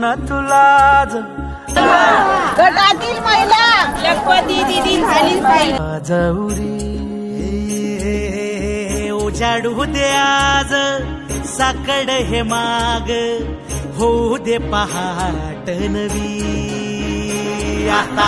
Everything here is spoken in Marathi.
ना तुलाज गटातील महिला लखपती दिदी झाली पाहिजे जाऊरी उजाडू दे आज साकड हे माग होऊ दे पहाट नवी आता